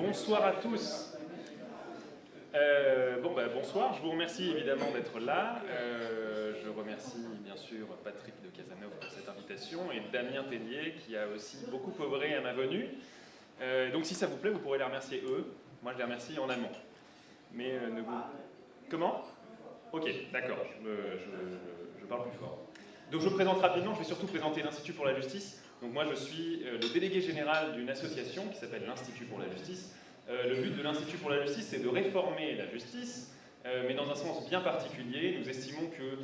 Bonsoir à tous. Bonsoir, je vous remercie évidemment d'être là. Je remercie bien sûr Patrick de Casanova pour cette invitation et Damien Tellier qui a aussi beaucoup œuvré à ma venue. Donc si ça vous plaît, vous pourrez les remercier eux. Moi je les remercie en allemand. Mais ne vous... Comment? Ok, d'accord, je parle plus fort. Donc je me présente rapidement, je vais surtout présenter l'Institut pour la justice. Donc moi je suis le délégué général d'une association qui s'appelle l'Institut pour la justice. Le but de l'Institut pour la justice, c'est de réformer la justice, mais dans un sens bien particulier. Nous estimons que,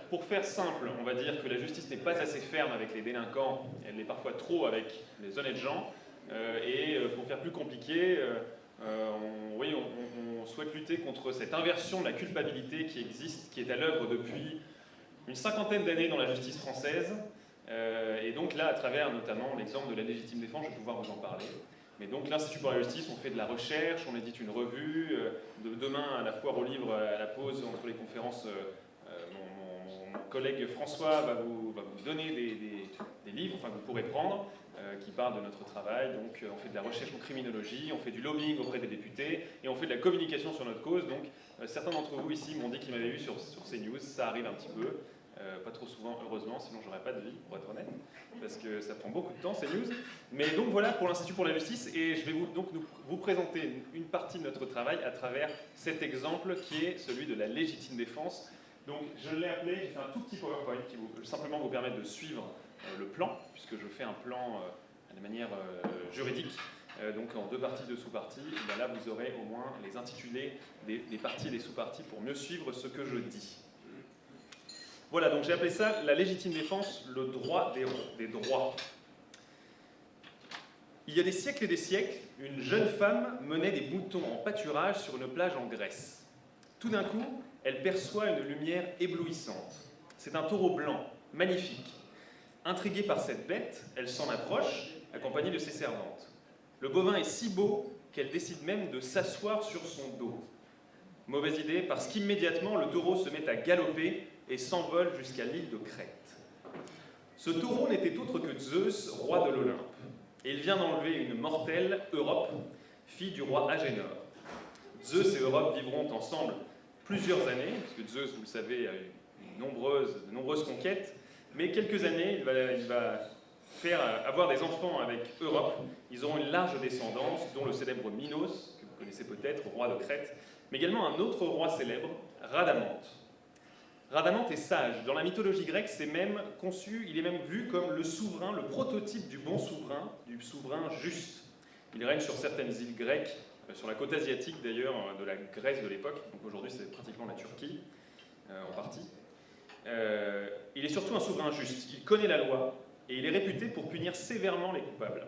pour faire simple, on va dire que la justice n'est pas assez ferme avec les délinquants, elle l'est parfois trop avec les honnêtes gens, et pour faire plus compliqué, on souhaite lutter contre cette inversion de la culpabilité qui existe, qui est à l'œuvre depuis une cinquantaine d'années dans la justice française, et donc là, à travers notamment l'exemple de la légitime défense, je vais pouvoir vous en parler. Mais donc l'Institut pour la justice, on fait de la recherche, on édite une revue. Demain, à la foire aux livres, à la pause entre les conférences, mon collègue François va vous donner des livres, enfin que vous pourrez prendre, qui parlent de notre travail. Donc on fait de la recherche en criminologie, on fait du lobbying auprès des députés, et on fait de la communication sur notre cause. Donc certains d'entre vous ici m'ont dit qu'ils m'avaient vu sur CNews, ça arrive un petit peu. Pas trop souvent, heureusement, sinon j'aurais pas de vie, pour être honnête, parce que ça prend beaucoup de temps, ces news. Mais donc voilà pour l'Institut pour la justice, et je vais vous présenter une partie de notre travail à travers cet exemple qui est celui de la légitime défense. Donc je l'ai appelé, j'ai fait un tout petit PowerPoint qui simplement vous permettre de suivre le plan, puisque je fais un plan de manière juridique, donc en deux parties, deux sous-parties. Et là vous aurez au moins les intitulés des parties et des sous-parties pour mieux suivre ce que je dis. Voilà, donc j'ai appelé ça la légitime défense, le droit des droits. Il y a des siècles et des siècles, une jeune femme menait des moutons en pâturage sur une plage en Grèce. Tout d'un coup, elle perçoit une lumière éblouissante. C'est un taureau blanc, magnifique. Intriguée par cette bête, elle s'en approche, accompagnée de ses servantes. Le bovin est si beau qu'elle décide même de s'asseoir sur son dos. Mauvaise idée, parce qu'immédiatement, le taureau se met à galoper et s'envole jusqu'à l'île de Crète. Ce taureau n'était autre que Zeus, roi de l'Olympe, et il vient d'enlever une mortelle, Europe, fille du roi Agénor. Zeus et Europe vivront ensemble plusieurs années, parce que Zeus, vous le savez, a eu de nombreuses conquêtes, mais quelques années, il va faire avoir des enfants avec Europe. Ils auront une large descendance, dont le célèbre Minos, que vous connaissez peut-être, roi de Crète, mais également un autre roi célèbre, Rhadamante. Rhadamante est sage. Dans la mythologie grecque, il est même vu comme le souverain, le prototype du bon souverain, du souverain juste. Il règne sur certaines îles grecques, sur la côte asiatique d'ailleurs, de la Grèce de l'époque, donc aujourd'hui c'est pratiquement la Turquie, en partie. Il est surtout un souverain juste, il connaît la loi, et il est réputé pour punir sévèrement les coupables.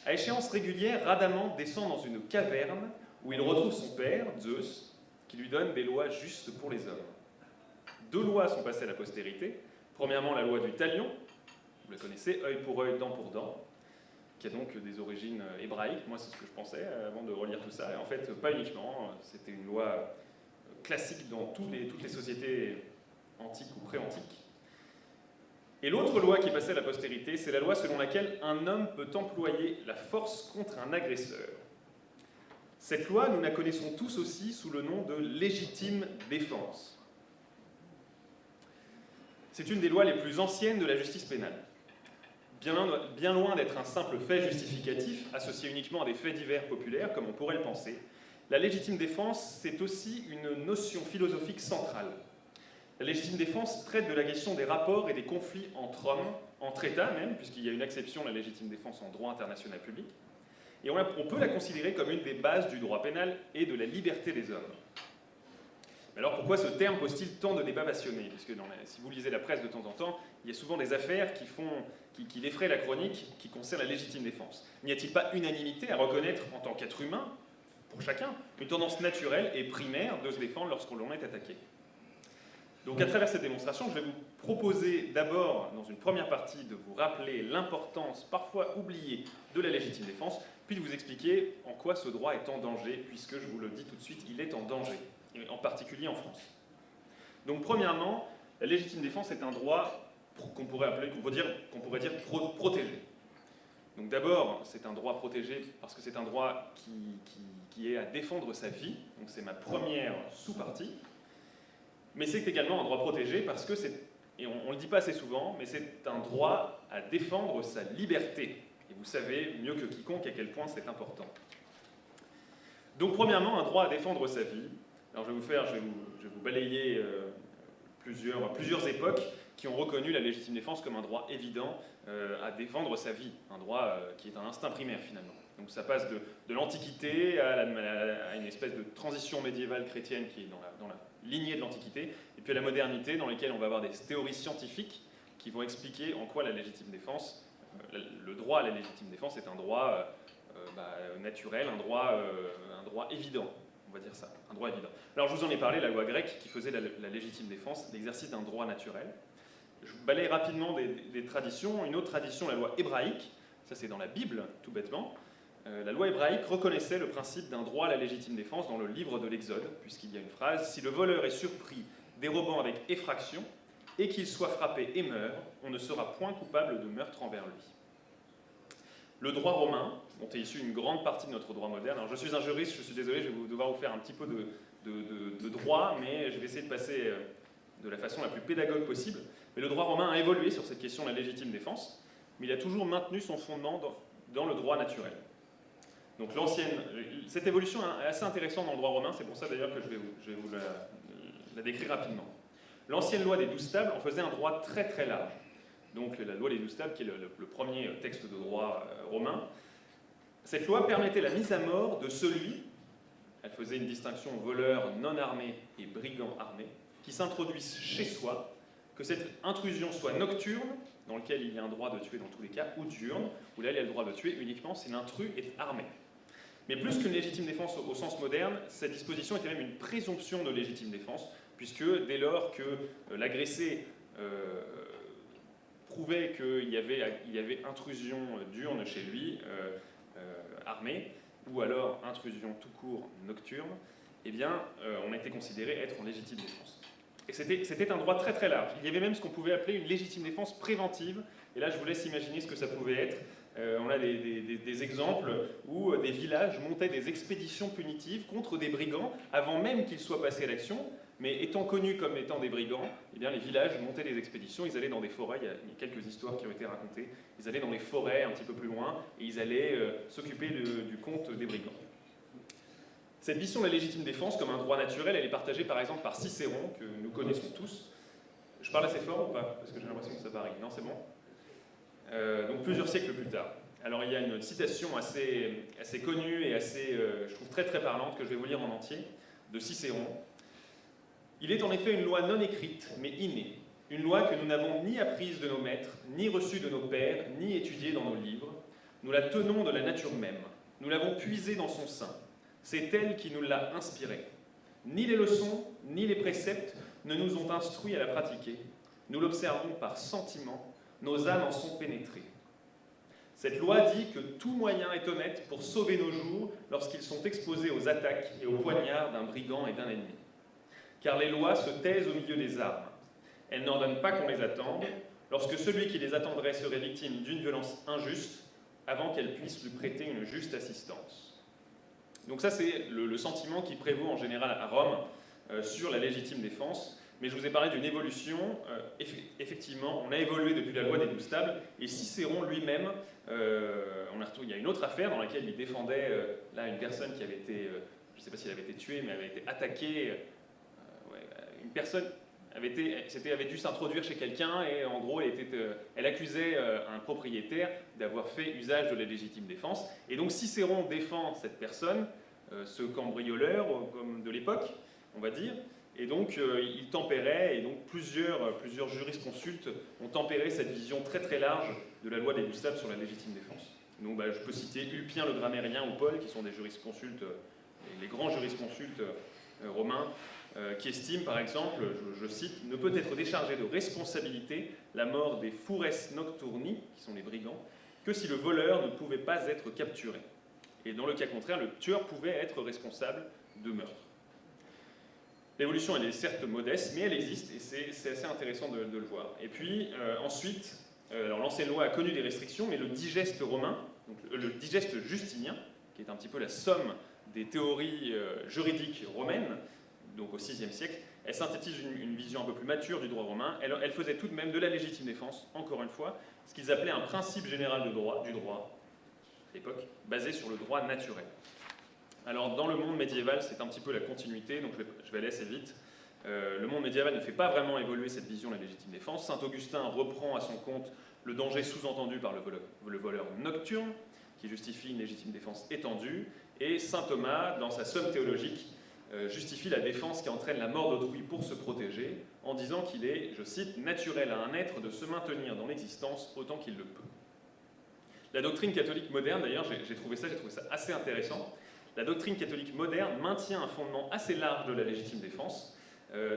À échéance régulière, Rhadamante descend dans une caverne où il retrouve son père, Zeus, qui lui donne des lois justes pour les hommes. Deux lois sont passées à la postérité. Premièrement, la loi du talion, vous la connaissez, œil pour œil, dent pour dent, qui a donc des origines hébraïques. Moi, c'est ce que je pensais avant de relire tout ça. Et en fait, pas uniquement. C'était une loi classique dans toutes les sociétés antiques ou pré-antiques. Et l'autre loi qui est passée à la postérité, c'est la loi selon laquelle un homme peut employer la force contre un agresseur. Cette loi, nous la connaissons tous aussi sous le nom de légitime défense. C'est une des lois les plus anciennes de la justice pénale. Bien loin d'être un simple fait justificatif, associé uniquement à des faits divers populaires, comme on pourrait le penser, la légitime défense, c'est aussi une notion philosophique centrale. La légitime défense traite de la question des rapports et des conflits entre hommes, entre États même, puisqu'il y a une exception à la légitime défense en droit international public, et on peut la considérer comme une des bases du droit pénal et de la liberté des hommes. Mais alors pourquoi ce terme pose-t-il tant de débats passionnés? Puisque si vous lisez la presse de temps en temps, il y a souvent des affaires qui défraient la chronique qui concernent la légitime défense. N'y a-t-il pas unanimité à reconnaître en tant qu'être humain, pour chacun, une tendance naturelle et primaire de se défendre lorsqu'on l'on est attaqué? Donc à travers cette démonstration, je vais vous proposer d'abord, dans une première partie, de vous rappeler l'importance parfois oubliée de la légitime défense, puis de vous expliquer en quoi ce droit est en danger, puisque je vous le dis tout de suite, il est en danger, en particulier en France. Donc premièrement, la légitime défense est un droit qu'on pourrait dire protégé. Donc d'abord, c'est un droit protégé parce que c'est un droit qui est à défendre sa vie, donc c'est ma première sous-partie, mais c'est également un droit protégé parce que c'est, et on ne le dit pas assez souvent, mais c'est un droit à défendre sa liberté. Et vous savez mieux que quiconque à quel point c'est important. Donc premièrement, un droit à défendre sa vie. Alors je vais vous balayer plusieurs époques qui ont reconnu la légitime défense comme un droit évident à défendre sa vie, un droit qui est un instinct primaire finalement. Donc ça passe de l'Antiquité à une espèce de transition médiévale chrétienne qui est dans la lignée de l'Antiquité, et puis à la modernité dans laquelle on va avoir des théories scientifiques qui vont expliquer en quoi la légitime défense, le droit à la légitime défense est un droit naturel, un droit évident, on va dire ça, un droit évident. Alors je vous en ai parlé, la loi grecque qui faisait la légitime défense, l'exercice d'un droit naturel. Je vous balaye rapidement des traditions. Une autre tradition, la loi hébraïque, ça c'est dans la Bible, tout bêtement. La loi hébraïque reconnaissait le principe d'un droit à la légitime défense dans le livre de l'Exode, puisqu'il y a une phrase « Si le voleur est surpris dérobant avec effraction, et qu'il soit frappé et meurt, on ne sera point coupable de meurtre envers lui. » Le droit romain, dont est issue une grande partie de notre droit moderne, alors je suis un juriste, je suis désolé, je vais devoir vous faire un petit peu de droit, mais je vais essayer de passer de la façon la plus pédagogue possible. Mais le droit romain a évolué sur cette question de la légitime défense, mais il a toujours maintenu son fondement dans le droit naturel. Donc cette évolution est assez intéressante dans le droit romain, c'est pour ça d'ailleurs que je vais vous la décrire rapidement. L'ancienne loi des 12 tables en faisait un droit très très large. Donc la loi des 12 tables, qui est le premier texte de droit romain, cette loi permettait la mise à mort de celui, elle faisait une distinction voleur non armé et brigand armé, qui s'introduisent chez soi, que cette intrusion soit nocturne, dans lequel il y a un droit de tuer dans tous les cas, ou diurne, où là il y a le droit de tuer uniquement si l'intrus est armé. Mais plus qu'une légitime défense au sens moderne, cette disposition était même une présomption de légitime défense, puisque dès lors que l'agressé prouvait qu'il y avait intrusion diurne chez lui, armée, ou alors intrusion tout court nocturne, eh bien, on a été considéré être en légitime défense. Et c'était un droit très très large. Il y avait même ce qu'on pouvait appeler une légitime défense préventive, et là je vous laisse imaginer ce que ça pouvait être. On a des exemples où des villages montaient des expéditions punitives contre des brigands avant même qu'ils soient passés à l'action, mais étant connus comme étant des brigands, eh bien, les villages montaient des expéditions, ils allaient dans des forêts, il y a quelques histoires qui ont été racontées, ils allaient dans des forêts un petit peu plus loin et ils allaient s'occuper du compte des brigands. Cette vision de la légitime défense comme un droit naturel, elle est partagée par exemple par Cicéron, que nous connaissons tous. Je parle assez fort ou pas? Parce que j'ai l'impression que ça varie. Non, c'est bon? Donc plusieurs siècles plus tard. Alors il y a une citation assez connue et assez, je trouve très très parlante, que je vais vous lire en entier, de Cicéron. Il est en effet une loi non écrite, mais innée, une loi que nous n'avons ni apprise de nos maîtres, ni reçue de nos pères, ni étudiée dans nos livres. Nous la tenons de la nature même, nous l'avons puisée dans son sein. C'est elle qui nous l'a inspirée. Ni les leçons, ni les préceptes ne nous ont instruits à la pratiquer. Nous l'observons par sentiment, nos âmes en sont pénétrées. Cette loi dit que tout moyen est honnête pour sauver nos jours lorsqu'ils sont exposés aux attaques et aux poignards d'un brigand et d'un ennemi. Car les lois se taisent au milieu des armes. Elles n'ordonnent pas qu'on les attende, lorsque celui qui les attendrait serait victime d'une violence injuste, avant qu'elle puisse lui prêter une juste assistance. Donc ça, c'est le sentiment qui prévaut en général à Rome sur la légitime défense. Mais je vous ai parlé d'une évolution. Effectivement, on a évolué depuis la loi des 12 tables, et Cicéron lui-même, il y a une autre affaire dans laquelle il défendait une personne qui avait été, je ne sais pas si elle avait été tuée, mais avait été attaquée. Une personne avait dû s'introduire chez quelqu'un, et en gros, elle accusait un propriétaire d'avoir fait usage de la légitime défense. Et donc Cicéron défend cette personne, ce cambrioleur comme de l'époque, on va dire. Et donc, il tempérait, et donc plusieurs jurisconsultes ont tempéré cette vision très très large de la loi des 12 tables sur la légitime défense. Donc, je peux citer Ulpien le grammairien ou Paul, qui sont des jurisconsultes, les grands jurisconsultes romains, qui estiment, par exemple, je cite, « ne peut être déchargé de responsabilité la mort des fures nocturni, qui sont les brigands, que si le voleur ne pouvait pas être capturé. Et dans le cas contraire, le tueur pouvait être responsable de meurtre. » L'évolution, elle est certes modeste, mais elle existe, et c'est assez intéressant de le voir. Et puis, ensuite, Alors l'ancienne loi a connu des restrictions, mais le digeste romain, donc le digeste justinien, qui est un petit peu la somme des théories juridiques romaines, donc au VIe siècle, elle synthétise une vision un peu plus mature du droit romain. Elle faisait tout de même de la légitime défense, encore une fois, ce qu'ils appelaient un principe général du droit, à l'époque, basé sur le droit naturel. Alors dans le monde médiéval, c'est un petit peu la continuité, donc je vais aller assez vite. Le monde médiéval ne fait pas vraiment évoluer cette vision de la légitime défense. Saint Augustin reprend à son compte le danger sous-entendu par le voleur nocturne, qui justifie une légitime défense étendue, et saint Thomas, dans sa somme théologique, justifie la défense qui entraîne la mort d'autrui pour se protéger, en disant qu'il est, je cite, « naturel à un être de se maintenir dans l'existence autant qu'il le peut ». La doctrine catholique moderne, d'ailleurs, j'ai trouvé ça assez intéressant. La doctrine catholique moderne maintient un fondement assez large de la légitime défense,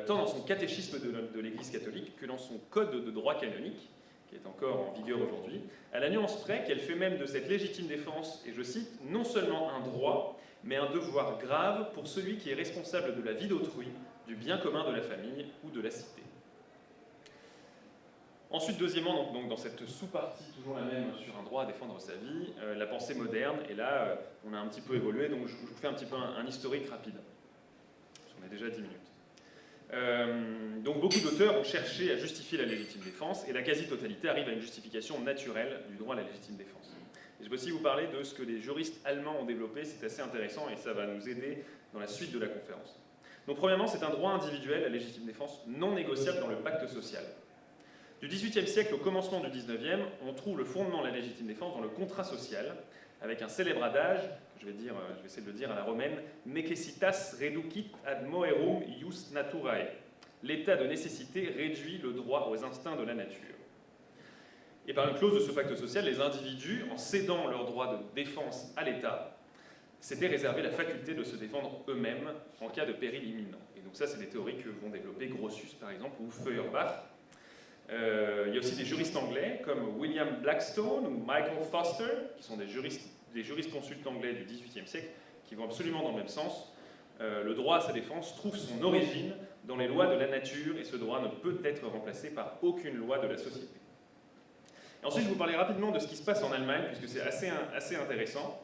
tant dans son catéchisme de l'Église catholique que dans son code de droit canonique, qui est encore en vigueur aujourd'hui, à la nuance près qu'elle fait même de cette légitime défense, et je cite, « non seulement un droit, mais un devoir grave pour celui qui est responsable de la vie d'autrui, du bien commun de la famille ou de la cité. » Ensuite, deuxièmement, donc dans cette sous-partie, toujours la même, sur un droit à défendre sa vie, la pensée moderne, et là, on a un petit peu évolué, donc je vous fais un petit peu un historique rapide. On a déjà 10 minutes. Donc beaucoup d'auteurs ont cherché à justifier la légitime défense, et la quasi-totalité arrive à une justification naturelle du droit à la légitime défense. Et je vais aussi vous parler de ce que les juristes allemands ont développé, c'est assez intéressant, et ça va nous aider dans la suite de la conférence. Donc premièrement, c'est un droit individuel, la légitime défense, non négociable dans le pacte social. Du XVIIIe siècle au commencement du XIXe, on trouve le fondement de la légitime défense dans le contrat social, avec un célèbre adage, que je vais essayer de le dire à la romaine, necessitas reducit ad moerum ius naturae. L'état de nécessité réduit le droit aux instincts de la nature. Et par une clause de ce pacte social, les individus, en cédant leur droit de défense à l'État, s'étaient réservé la faculté de se défendre eux-mêmes en cas de péril imminent. Et donc ça, c'est des théories que vont développer Grotius, par exemple, ou Feuerbach. Il y a aussi des juristes anglais comme William Blackstone ou Michael Foster, qui sont des jurisconsultes anglais du XVIIIe siècle, qui vont absolument dans le même sens. Le droit à sa défense trouve son origine dans les lois de la nature, et ce droit ne peut être remplacé par aucune loi de la société. Et ensuite, je vais vous parler rapidement de ce qui se passe en Allemagne, puisque c'est assez intéressant.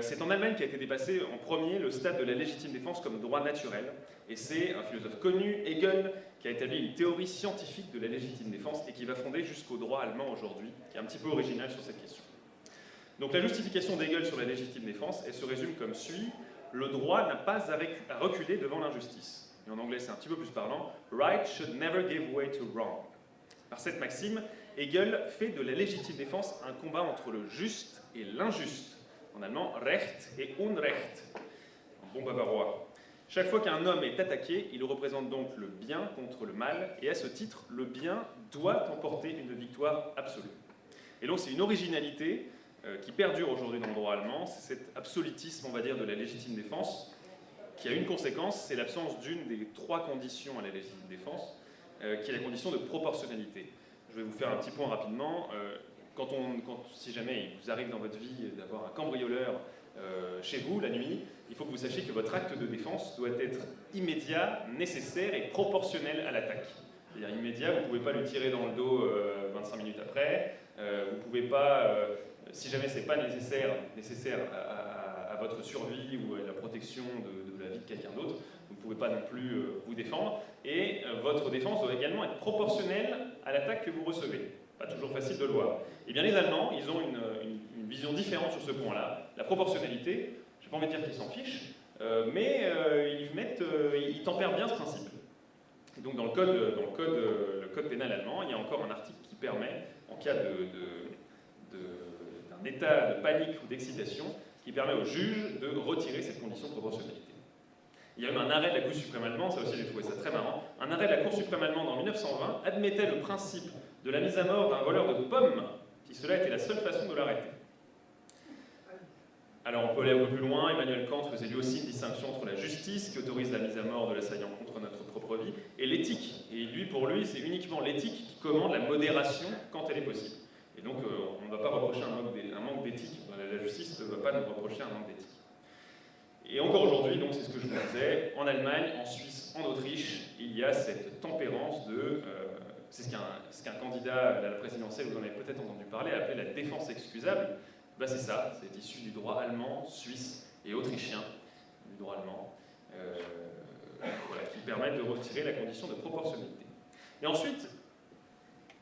C'est en Allemagne qu'a été dépassé en premier le stade de la légitime défense comme droit naturel, et c'est un philosophe connu, Hegel, qui a établi une théorie scientifique de la légitime défense et qui va fonder jusqu'au droit allemand aujourd'hui, qui est un petit peu original sur cette question. Donc la justification d'Hegel sur la légitime défense, elle se résume comme suit: le droit n'a pas à reculer devant l'injustice. Et en anglais, c'est un petit peu plus parlant, right should never give way to wrong. Par cette maxime, Hegel fait de la légitime défense un combat entre le juste et l'injuste. En allemand, Recht et Unrecht, en bon bavarois. Chaque fois qu'un homme est attaqué, il représente donc le bien contre le mal, et à ce titre, le bien doit emporter une victoire absolue. Et donc c'est une originalité qui perdure aujourd'hui dans le droit allemand, c'est cet absolutisme, on va dire, de la légitime défense, qui a une conséquence, c'est l'absence d'une des trois conditions à la légitime défense, qui est la condition de proportionnalité. Je vais vous faire un petit point rapidement. Si jamais il vous arrive dans votre vie d'avoir un cambrioleur chez vous la nuit, il faut que vous sachiez que votre acte de défense doit être immédiat, nécessaire et proportionnel à l'attaque. C'est-à-dire immédiat, vous ne pouvez pas lui tirer dans le dos 25 minutes après, vous ne pouvez pas, si jamais ce n'est pas nécessaire à votre survie ou à la protection de la vie de quelqu'un d'autre, vous ne pouvez pas non plus vous défendre, et votre défense doit également être proportionnelle à l'attaque que vous recevez. Pas toujours facile de le voir. Eh bien les Allemands, ils ont une vision différente sur ce point-là. La proportionnalité, je n'ai pas envie de dire qu'ils s'en fichent, mais ils tempèrent bien ce principe. Et donc dans le code pénal allemand, il y a encore un article qui permet, en cas d'un état de panique ou d'excitation, qui permet au juge de retirer cette condition de proportionnalité. Il y a même un arrêt de la Cour suprême allemande, ça aussi j'ai trouvé ça très marrant, un arrêt de la Cour suprême allemande en 1920 admettait le principe de la mise à mort d'un voleur de pommes, si cela était la seule façon de l'arrêter. Alors on peut aller un peu plus loin, Emmanuel Kant faisait lui aussi une distinction entre la justice, qui autorise la mise à mort de l'assaillant contre notre propre vie, et l'éthique. Et pour lui, c'est uniquement l'éthique qui commande la modération quand elle est possible. Et donc on ne va pas reprocher un manque d'éthique, la justice ne va pas nous reprocher un manque d'éthique. Et encore aujourd'hui, donc c'est ce que je vous disais, en Allemagne, en Suisse, en Autriche, il y a cette tempérance c'est ce qu'un candidat à la présidentielle, vous en avez peut-être entendu parler, a appelé la défense excusable. Ben c'est ça, c'est issu du droit allemand, suisse et autrichien, du droit allemand, voilà, qui permettent de retirer la condition de proportionnalité. Et ensuite,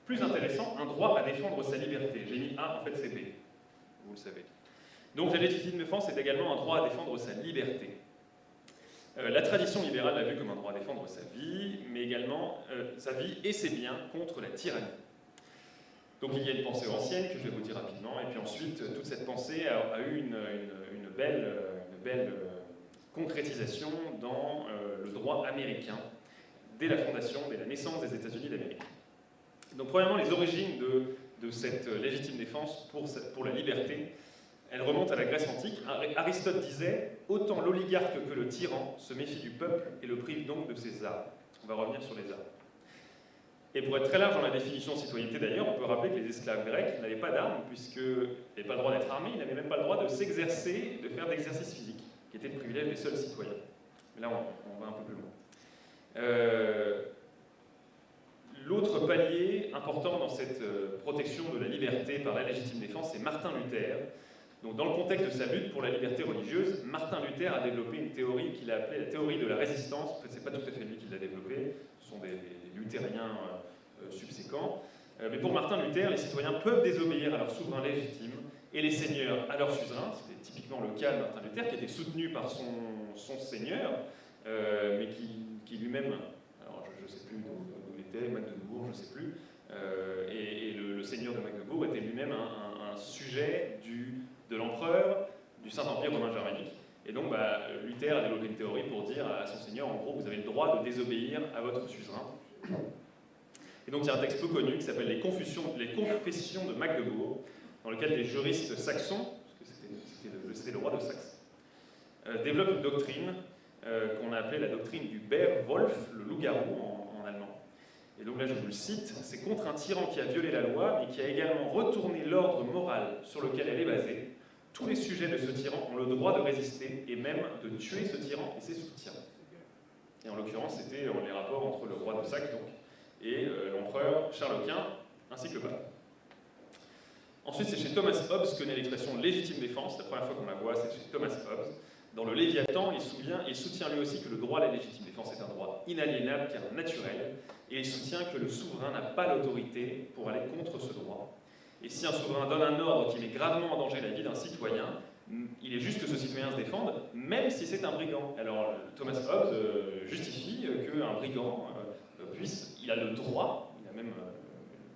plus intéressant, un droit à défendre sa liberté. J'ai mis A, en fait c'est B, vous le savez. Donc la légitime défense est également un droit à défendre sa liberté. La tradition libérale l'a vu comme un droit à défendre sa vie, mais également sa vie et ses biens contre la tyrannie. Donc il y a une pensée ancienne que je vais vous dire rapidement, et puis ensuite toute cette pensée a eu une belle concrétisation dans le droit américain, dès la fondation, dès la naissance des États-Unis d'Amérique. Donc premièrement, les origines de cette légitime défense pour la liberté, elles remontent à la Grèce antique. Aristote disait « Autant l'oligarque que le tyran se méfie du peuple et le prive donc de ses armes ». On va revenir sur les armes. Et pour être très large dans la définition de citoyenneté d'ailleurs, on peut rappeler que les esclaves grecs n'avaient pas d'armes puisqu'ils n'avaient pas le droit d'être armés, ils n'avaient même pas le droit de s'exercer, de faire d'exercice physique, qui était le privilège des seuls citoyens. Mais là, on va un peu plus loin. L'autre palier important dans cette protection de la liberté par la légitime défense, c'est Martin Luther. Donc, dans le contexte de sa lutte pour la liberté religieuse, Martin Luther a développé une théorie qu'il a appelée la théorie de la résistance. En fait, ce n'est pas tout à fait lui qui l'a développée, ce sont des luthériens subséquents. Mais pour Martin Luther, les citoyens peuvent désobéir à leur souverain légitime et les seigneurs à leur suzerain. C'était typiquement le cas de Martin Luther, qui était soutenu par son seigneur, mais qui lui-même, alors je ne sais plus d'où il était, Magdebourg, je ne sais plus, et le seigneur de Magdebourg était lui-même un sujet de l'empereur du Saint-Empire romain germanique. Et donc Luther a développé une théorie pour dire à son seigneur, en gros, vous avez le droit de désobéir à votre suzerain. Et donc il y a un texte peu connu qui s'appelle les Confessions de Magdebourg, dans lequel des juristes saxons, parce que c'était le roi de Saxe, développent une doctrine qu'on a appelée la doctrine du Bear-Wolf, le loup-garou en allemand. Et donc là je vous le cite, c'est contre un tyran qui a violé la loi, mais qui a également retourné l'ordre moral sur lequel elle est basée. Tous les sujets de ce tyran ont le droit de résister et même de tuer ce tyran et ses soutiens. Et en l'occurrence, c'était les rapports entre le roi de Saxe donc, et l'empereur Charles Quint, ainsi que le pape. Ensuite, c'est chez Thomas Hobbes que naît l'expression légitime défense. La première fois qu'on la voit, c'est chez Thomas Hobbes. Dans le Léviathan, il soutient lui aussi que le droit à la légitime défense est un droit inaliénable car naturel, et il soutient que le souverain n'a pas l'autorité pour aller contre ce droit. Et si un souverain donne un ordre qui met gravement en danger la vie d'un citoyen, il est juste que ce citoyen se défende, même si c'est un brigand. Alors Thomas Hobbes justifie qu'un brigand il a le droit, il a même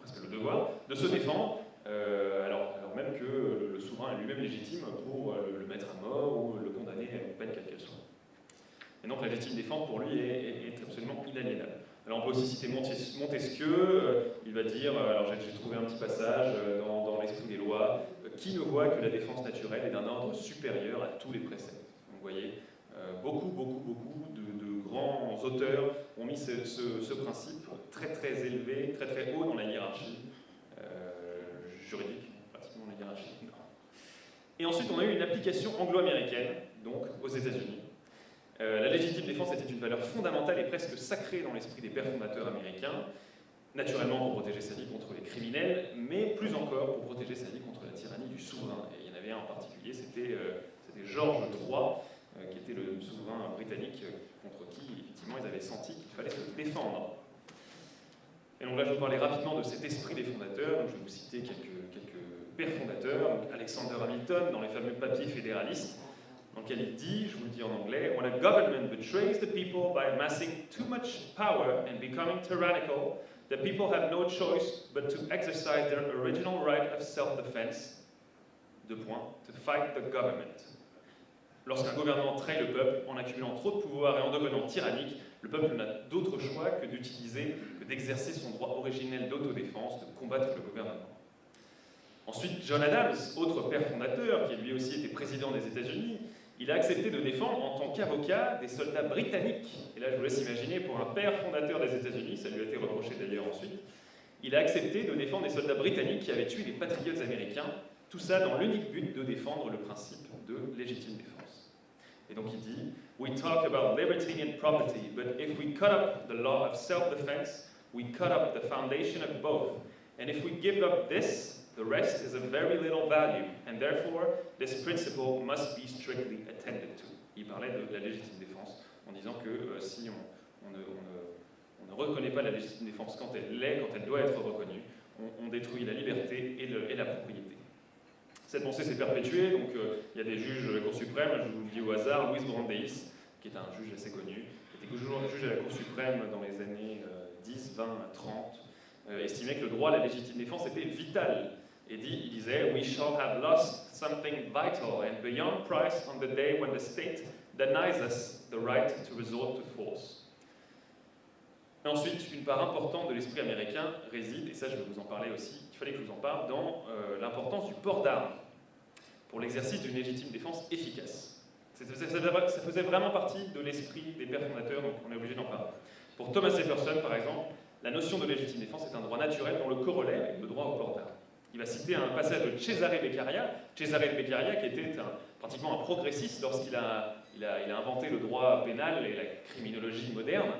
presque le devoir, de se défendre, alors même que le souverain est lui-même légitime pour le mettre à mort ou le condamner à une peine quelle qu'elle soit. Et donc la légitime défense pour lui est absolument inaliénable. Alors on peut aussi citer Montesquieu, il va dire, alors j'ai trouvé un petit passage dans l'Esprit des lois, qui ne voit que la défense naturelle est d'un ordre supérieur à tous les préceptes. Donc, vous voyez, beaucoup de grands auteurs ont mis ce principe très élevé, très haut dans la hiérarchie juridique, pratiquement la hiérarchie. Et ensuite, on a eu une application anglo-américaine, donc aux États-Unis. La légitime défense était une valeur fondamentale et presque sacrée dans l'esprit des pères fondateurs américains, naturellement pour protéger sa vie contre les criminels, mais plus encore pour protéger sa vie contre la tyrannie du souverain. Et il y en avait un en particulier, c'était George III, qui était le souverain britannique contre qui, effectivement, ils avaient senti qu'il fallait se défendre. Et donc là, je vais vous parler rapidement de cet esprit des fondateurs. Donc, je vais vous citer quelques pères fondateurs. Donc, Alexander Hamilton, dans les fameux papiers fédéralistes, dans lequel il dit, je vous le dis en anglais, "When a government betrays the people by amassing too much power and becoming tyrannical, the people have no choice but to exercise their original right of self-defense, to fight the government." Lorsqu'un gouvernement trahit le peuple en accumulant trop de pouvoir et en devenant tyrannique, le peuple n'a d'autre choix que d'exercer son droit originel d'autodéfense, de combattre le gouvernement. Ensuite, John Adams, autre père fondateur, qui lui aussi était président des États-Unis, il a accepté de défendre en tant qu'avocat des soldats britanniques. Et là, je vous laisse imaginer, pour un père fondateur des États-Unis, ça lui a été reproché d'ailleurs ensuite, il a accepté de défendre des soldats britanniques qui avaient tué les patriotes américains, tout ça dans l'unique but de défendre le principe de légitime défense. Et donc il dit, "We talk about liberty and property, but if we cut up the law of self-defense, We cut up the foundation of both, and if we give up this, the rest is of very little value, and therefore this principle must be strictly attended to. Il parlait de la légitime défense en disant que si on ne reconnaît pas la légitime défense quand elle l'est, quand elle doit être reconnue, on détruit la liberté et la propriété. Cette pensée s'est perpétuée, donc il y a des juges de la Cour suprême, je vous le dis au hasard, Luis Brandeis, qui est un juge assez connu, qui était juge à la Cour suprême dans les années 10, 20, 30, estimait que le droit à la légitime défense était vital. Et il disait « We shall have lost something vital and beyond price on the day when the state denies us the right to resort to force. » Ensuite, une part importante de l'esprit américain réside, et ça je vais vous en parler aussi, il fallait que je vous en parle, dans l'importance du port d'armes pour l'exercice d'une légitime défense efficace. Ça faisait vraiment partie de l'esprit des pères fondateurs, donc on est obligé d'en parler. Pour Thomas Jefferson, par exemple, la notion de légitime défense est un droit naturel dont le corollaire est le droit au port d'armes. Il va citer un passage de Cesare Beccaria, qui était pratiquement un progressiste lorsqu'il a inventé le droit pénal et la criminologie moderne.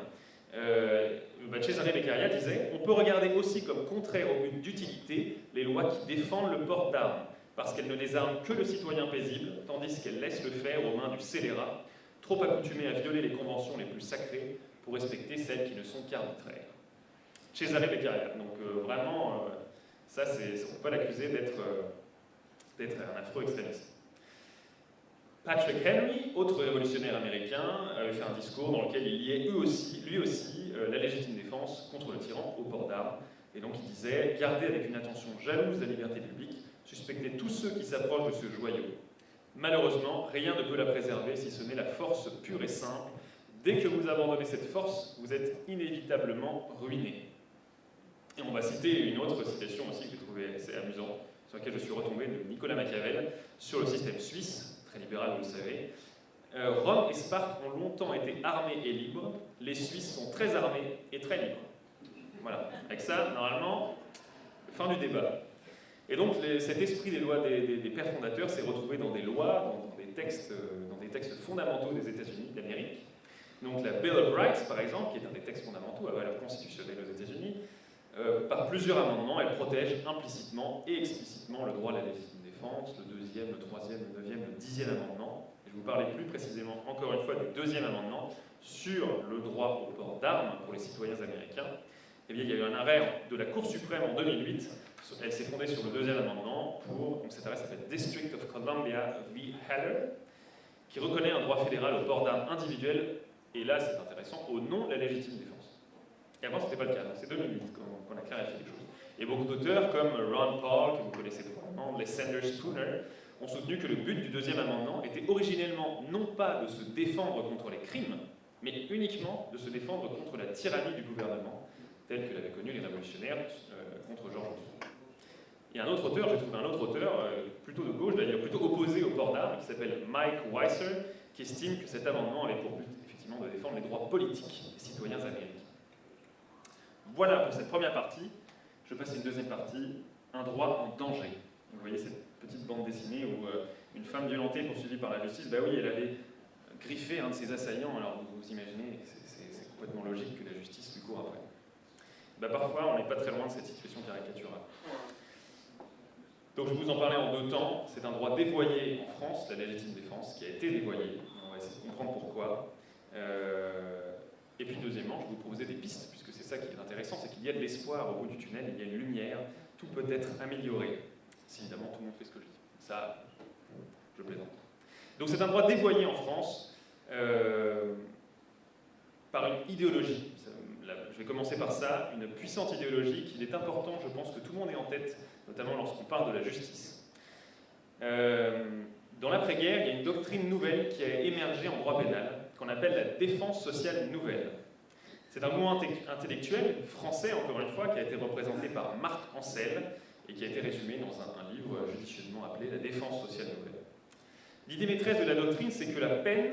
Cesare Beccaria disait « On peut regarder aussi comme contraire au but d'utilité les lois qui défendent le port d'armes, parce qu'elles ne désarment que le citoyen paisible, tandis qu'elles laissent le faire aux mains du scélérat, trop accoutumé à violer les conventions les plus sacrées pour respecter celles qui ne sont qu'arbitraires. » Cesare Beccaria, donc vraiment, ça, on ne peut pas l'accuser d'être un afro-extrémiste. Patrick Henry, autre révolutionnaire américain, avait fait un discours dans lequel il liait lui aussi la légitime défense contre le tyran au port d'armes. Et donc il disait « Gardez avec une attention jalouse la liberté publique, suspectez tous ceux qui s'approchent de ce joyau. Malheureusement, rien ne peut la préserver si ce n'est la force pure et simple. Dès que vous abandonnez cette force, vous êtes inévitablement ruiné. » Et on va citer une autre citation aussi que j'ai trouvée assez amusante, sur laquelle je suis retombé, de Nicolas Machiavel, sur le système suisse, très libéral, vous le savez. Rome et Sparte ont longtemps été armés et libres, les Suisses sont très armés et très libres. Voilà, avec ça, normalement, fin du débat. Et donc, cet esprit des lois des pères fondateurs s'est retrouvé dans des lois, dans des textes fondamentaux des États-Unis, d'Amérique. Donc, la Bill of Rights, par exemple, qui est un des textes fondamentaux à valeur constitutionnelle aux États-Unis, par plusieurs amendements, elle protège implicitement et explicitement le droit à la légitime défense, le 2e, le 3e, le 9e, le 10e amendement. Je vous parlais plus précisément, encore une fois, du 2e amendement sur le droit au port d'armes pour les citoyens américains. Eh bien, il y a eu un arrêt de la Cour suprême en 2008. Elle s'est fondée sur le 2e amendement donc cet arrêt s'appelle District of Columbia v. Heller, qui reconnaît un droit fédéral au port d'armes individuel, et là, c'est intéressant, au nom de la légitime défense. Et avant, ce n'était pas le cas, c'est 2008 qu'on a clarifié les choses. Et beaucoup d'auteurs, comme Ron Paul, que vous connaissez probablement, les Sanders Spooner, ont soutenu que le but du 2e amendement était originellement non pas de se défendre contre les crimes, mais uniquement de se défendre contre la tyrannie du gouvernement, telle que l'avaient connue les révolutionnaires contre George Bush. Il y a un autre auteur, j'ai trouvé un autre auteur, plutôt de gauche d'ailleurs, plutôt opposé au port d'armes, qui s'appelle Mike Weiser, qui estime que cet amendement avait pour but, effectivement, de défendre les droits politiques des citoyens américains. Voilà pour cette première partie. Je passe à une deuxième partie, un droit en danger. Vous voyez cette petite bande dessinée où une femme violentée poursuivie par la justice, bah oui, elle allait griffer un de ses assaillants. Alors vous imaginez, c'est complètement logique que la justice lui court après. Bah parfois, on n'est pas très loin de cette situation caricaturale. Donc je vous en parlais en 2 temps. C'est un droit dévoyé en France, la légitime défense, qui a été dévoyé. On va essayer de comprendre pourquoi. Et puis deuxièmement, je vais vous proposer des pistes, puisque c'est ça qui est intéressant, c'est qu'il y a de l'espoir au bout du tunnel, il y a une lumière, tout peut être amélioré. Si évidemment tout le monde fait ce que je dis. Ça, je plaisante. Donc c'est un droit dévoyé en France par une idéologie. Je vais commencer par ça, une puissante idéologie qu'il est important, je pense, que tout le monde ait en tête, notamment lorsqu'on parle de la justice. Dans l'après-guerre, il y a une doctrine nouvelle qui a émergé en droit pénal, qu'on appelle la défense sociale nouvelle. C'est un mouvement intellectuel français, encore une fois, qui a été représenté par Marc Ancel et qui a été résumé dans un livre judicieusement appelé La défense sociale nouvelle. L'idée maîtresse de la doctrine, c'est que la peine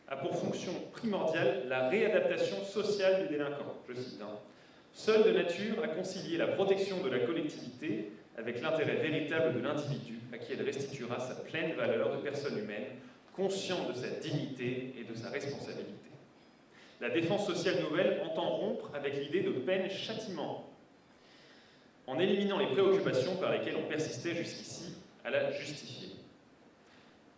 a pour fonction primordiale la réadaptation sociale du délinquant. Je cite, seule de nature à concilier la protection de la collectivité avec l'intérêt véritable de l'individu à qui elle restituera sa pleine valeur de personne humaine, conscient de sa dignité et de sa responsabilité. la défense sociale nouvelle entend rompre avec l'idée de peine-châtiment, en éliminant les préoccupations par lesquelles on persistait jusqu'ici à la justifier.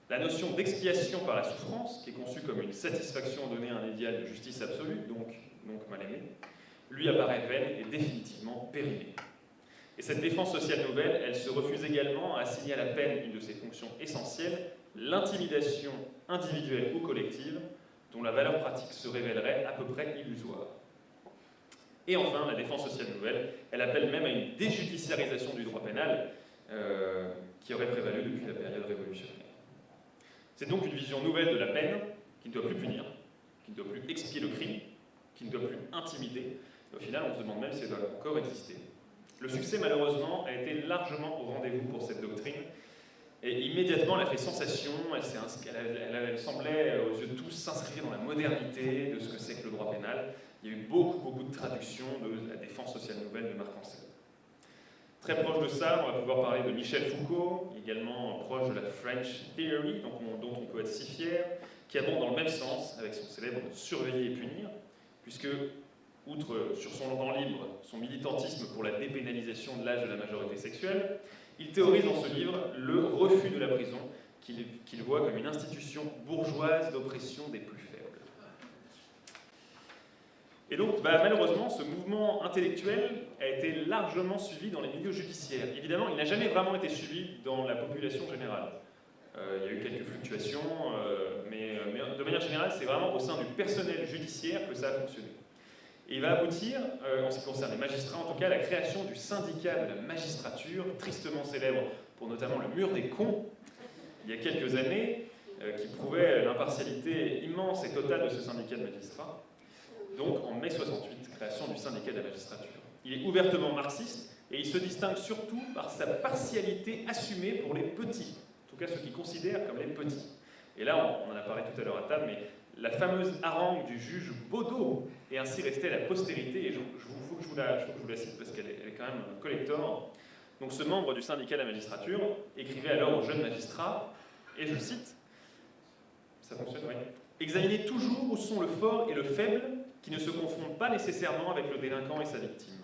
La notion d'expiation par la souffrance, qui est conçue comme une satisfaction donnée à un idéal de justice absolue, donc mal aimé, lui apparaît vaine et définitivement périmée. Et cette défense sociale nouvelle, elle se refuse également à assigner à la peine une de ses fonctions essentielles, l'intimidation individuelle ou collective, dont la valeur pratique se révélerait à peu près illusoire. Et enfin, la défense sociale nouvelle, elle appelle même à une déjudiciarisation du droit pénal qui aurait prévalu depuis la période révolutionnaire. C'est donc une vision nouvelle de la peine qui ne doit plus punir, qui ne doit plus expier le crime, qui ne doit plus intimider. Au final, on se demande même si elle doit encore exister. Le succès, malheureusement, a été largement au rendez-vous pour cette doctrine. Et immédiatement, elle a fait sensation, elle semblait, aux yeux de tous, s'inscrire dans la modernité de ce que c'est que le droit pénal. Il y a eu beaucoup de traductions de la défense sociale nouvelle de Marc Ancel. Très proche de ça, on va pouvoir parler de Michel Foucault, également proche de la French Theory, dont on peut être si fier, qui abonde dans le même sens, avec son célèbre « surveiller et punir », puisque, outre sur son temps libre, son militantisme pour la dépénalisation de l'âge de la majorité sexuelle, il théorise dans ce livre le refus de la prison, qu'il voit comme une institution bourgeoise d'oppression des plus faibles. Et donc, malheureusement, ce mouvement intellectuel a été largement suivi dans les milieux judiciaires. Évidemment, il n'a jamais vraiment été suivi dans la population générale. Il y a eu quelques fluctuations, mais de manière générale, c'est vraiment au sein du personnel judiciaire que ça a fonctionné. Et il va aboutir, en ce qui concerne les magistrats en tout cas, à la création du syndicat de la magistrature, tristement célèbre pour notamment le mur des cons, il y a quelques années, qui prouvait l'impartialité immense et totale de ce syndicat de magistrats. Donc, en mai 68, création du syndicat de la magistrature. Il est ouvertement marxiste et il se distingue surtout par sa partialité assumée pour les petits, en tout cas ceux qui considèrent comme les petits. Et là, on en a parlé tout à l'heure à table, mais la fameuse harangue du juge Baudot est ainsi restée à la postérité, et faut que je vous la cite parce qu'elle est quand même collector. Donc, ce membre du syndicat de la magistrature écrivait alors aux jeunes magistrats, et je cite, ça fonctionne, oui. « Examinez toujours où sont le fort et le faible, qui ne se confondent pas nécessairement avec le délinquant et sa victime. »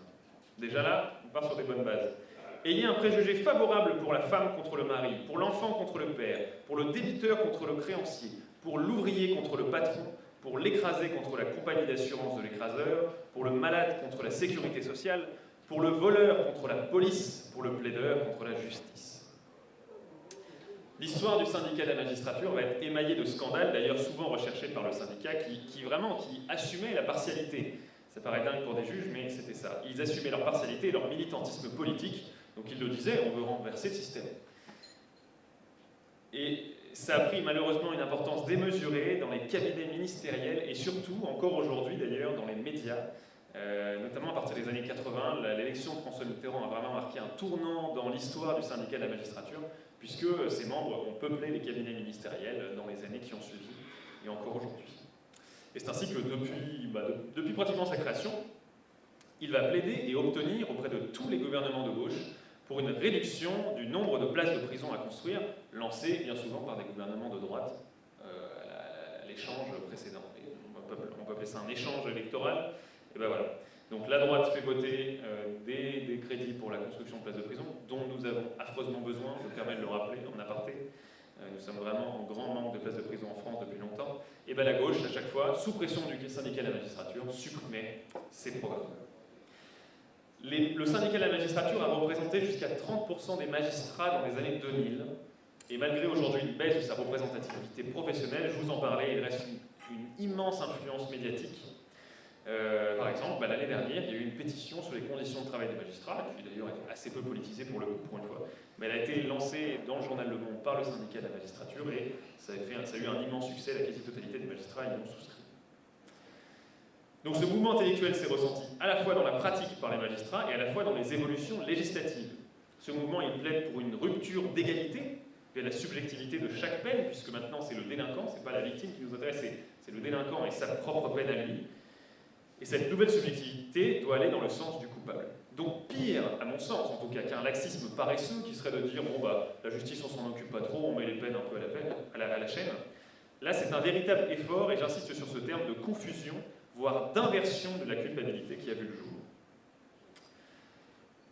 Déjà là, on part sur des bonnes bases. « Ayez un préjugé favorable pour la femme contre le mari, pour l'enfant contre le père, pour le débiteur contre le créancier, pour l'ouvrier contre le patron, pour l'écrasé contre la compagnie d'assurance de l'écraseur, pour le malade contre la sécurité sociale, pour le voleur contre la police, pour le plaideur contre la justice. » L'histoire du syndicat de la magistrature va être émaillée de scandales, d'ailleurs souvent recherchés par le syndicat, qui assumait la partialité. Ça paraît dingue pour des juges, mais c'était ça. Ils assumaient leur partialité et leur militantisme politique, donc ils le disaient, on veut renverser le système. Et ça a pris malheureusement une importance démesurée dans les cabinets ministériels, et surtout, encore aujourd'hui d'ailleurs, dans les médias, notamment à partir des années 80, l'élection de François Mitterrand a vraiment marqué un tournant dans l'histoire du syndicat de la magistrature, puisque ses membres ont peuplé les cabinets ministériels dans les années qui ont suivi, et encore aujourd'hui. Et c'est ainsi que depuis pratiquement sa création, il va plaider et obtenir auprès de tous les gouvernements de gauche pour une réduction du nombre de places de prison à construire, lancée bien souvent par des gouvernements de droite à l'échange précédent. Et on peut appeler ça un échange électoral. Et ben voilà. Donc la droite fait voter des crédits pour la construction de places de prison, dont nous avons affreusement besoin, je me permets de le rappeler en aparté. Nous sommes vraiment en grand manque de places de prison en France depuis longtemps. Et bien la gauche, à chaque fois, sous pression du syndicat de la magistrature, supprimait ces programmes. Le syndicat de la magistrature a représenté jusqu'à 30% des magistrats dans les années 2000. Et malgré aujourd'hui une baisse de sa représentativité professionnelle, je vous en parlais, il reste une immense influence médiatique. Par exemple, l'année dernière, il y a eu une pétition sur les conditions de travail des magistrats, qui d'ailleurs est assez peu politisée pour une fois, mais elle a été lancée dans le journal Le Monde par le syndicat de la magistrature, et ça a eu un immense succès, la quasi-totalité des magistrats y ont souscrit. Donc ce mouvement intellectuel s'est ressenti à la fois dans la pratique par les magistrats et à la fois dans les évolutions législatives. Ce mouvement, il plaide pour une rupture d'égalité vers la subjectivité de chaque peine, puisque maintenant c'est le délinquant, c'est pas la victime qui nous intéresse, c'est le délinquant et sa propre peine à lui. Et cette nouvelle subjectivité doit aller dans le sens du coupable. Donc pire, à mon sens en tout cas, qu'un laxisme paresseux qui serait de dire la justice on s'en occupe pas trop, on met les peines un peu à la chaîne. Là c'est un véritable effort, et j'insiste sur ce terme, de confusion voire d'inversion de la culpabilité qui a vu le jour.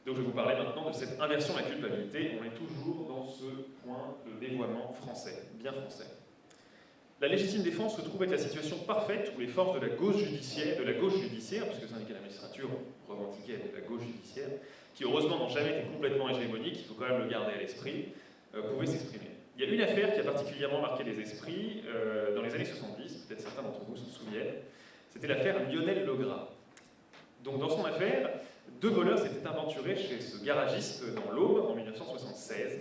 Donc je vais vous parler maintenant de cette inversion de la culpabilité. On est toujours dans ce point de dévoiement français, bien français. La légitime défense se trouve être la situation parfaite où les forces de la gauche judiciaire, puisque le syndicat de la magistrature revendiquait la gauche judiciaire, qui heureusement n'ont jamais été complètement hégémoniques, il faut quand même le garder à l'esprit, pouvaient s'exprimer. Il y a une affaire qui a particulièrement marqué les esprits dans les années 70, peut-être certains d'entre vous s'en souviennent, c'était l'affaire Lionel Legras. Donc dans son affaire, 2 voleurs s'étaient aventurés chez ce garagiste dans l'Aube en 1976.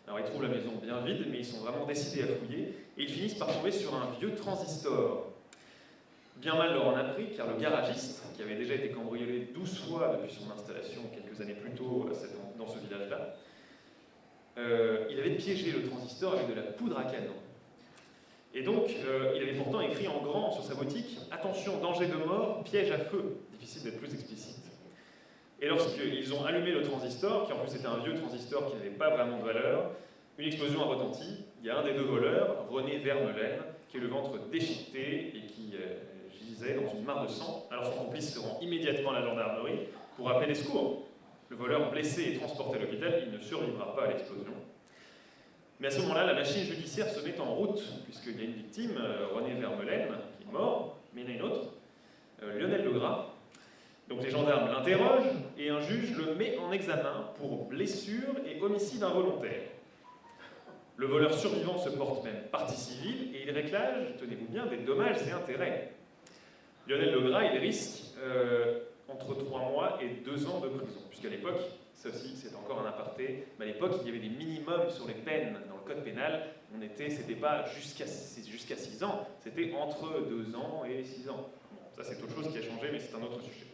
Alors ils trouvent la maison bien vide, mais ils sont vraiment décidés à fouiller, et ils finissent par tomber sur un vieux transistor. Bien mal leur en a pris, car le garagiste, qui avait déjà été cambriolé 12 fois depuis son installation quelques années plus tôt dans ce village-là, il avait piégé le transistor avec de la poudre à canon. Et donc, il avait pourtant écrit en grand sur sa boutique « Attention, danger de mort, piège à feu ». Difficile d'être plus explicite. Et lorsqu'ils ont allumé le transistor, qui en plus était un vieux transistor qui n'avait pas vraiment de valeur, une explosion a retenti. Il y a un des 2 voleurs, René Vermeulen, qui est le ventre déchiqueté et qui gisait dans une mare de sang. Alors son complice se rend immédiatement à la gendarmerie pour appeler les secours. Le voleur blessé est transporté à l'hôpital, il ne survivra pas à l'explosion. Mais à ce moment-là, la machine judiciaire se met en route, puisqu'il y a une victime, René Vermeulen, qui est mort, mais il y en a une autre, Lionel Legras. Donc les gendarmes l'interrogent et un juge le met en examen pour blessure et homicide involontaire. Le voleur survivant se porte même partie civile et il réclame, tenez-vous bien, des dommages et intérêts. Lionel Legras, il risque entre 3 mois et 2 ans de prison, puisqu'à l'époque, ça aussi c'est encore un aparté, mais à l'époque il y avait des minimums sur les peines dans le code pénal, c'était pas jusqu'à 6 ans, c'était entre 2 ans et 6 ans. Bon, ça c'est autre chose qui a changé, mais c'est un autre sujet.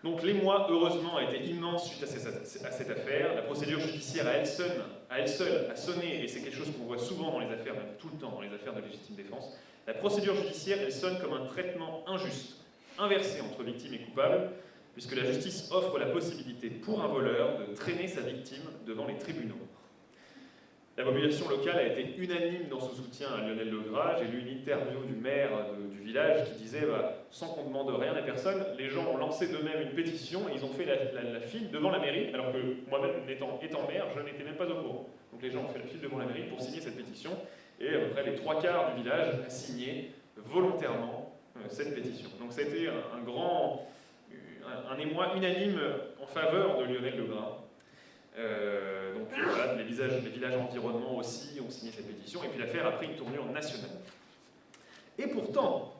Donc l'émoi, heureusement, a été immense suite à cette affaire. La procédure judiciaire à elle seule a sonné, et c'est quelque chose qu'on voit souvent dans les affaires, même tout le temps dans les affaires de légitime défense. La procédure judiciaire, elle sonne comme un traitement injuste, inversé entre victime et coupable, puisque la justice offre la possibilité pour un voleur de traîner sa victime devant les tribunaux. La population locale a été unanime dans son soutien à Lionel Legras. J'ai lu une interview du maire du village qui disait sans qu'on ne demande rien à personne, les gens ont lancé d'eux-mêmes une pétition et ils ont fait la file devant la mairie, alors que moi-même, étant maire, je n'étais même pas au courant. Donc les gens ont fait la file devant la mairie pour signer cette pétition, et à peu près les 3/4 du village a signé volontairement cette pétition. Donc ça a été un émoi unanime en faveur de Lionel Legras. Donc voilà, les villages environnants aussi ont signé cette pétition, et puis l'affaire a pris une tournure nationale. Et pourtant,